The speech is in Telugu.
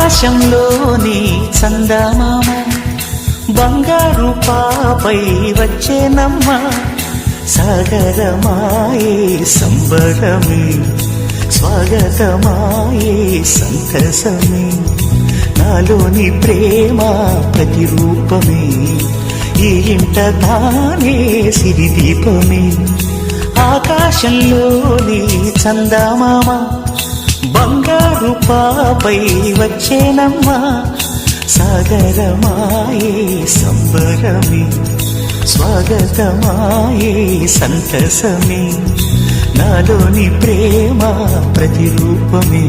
ఆకాశంలోని చందమామ బంగారు పాపై వచ్చేనమ్మ సాగరమాయే సంబరమే స్వాగతమాయే సంతసమే నాలోని ప్రేమ ప్రతిరూపమే ఈ ఇంట తానే సిరిదీపమే ఆకాశంలోని చందమామ బంగారు పాపై వచ్చేనమ్మా సాగరమాయే సంబరమే స్వాగతమాయే సంతసమే నాలోని ప్రేమ ప్రతిరూపమే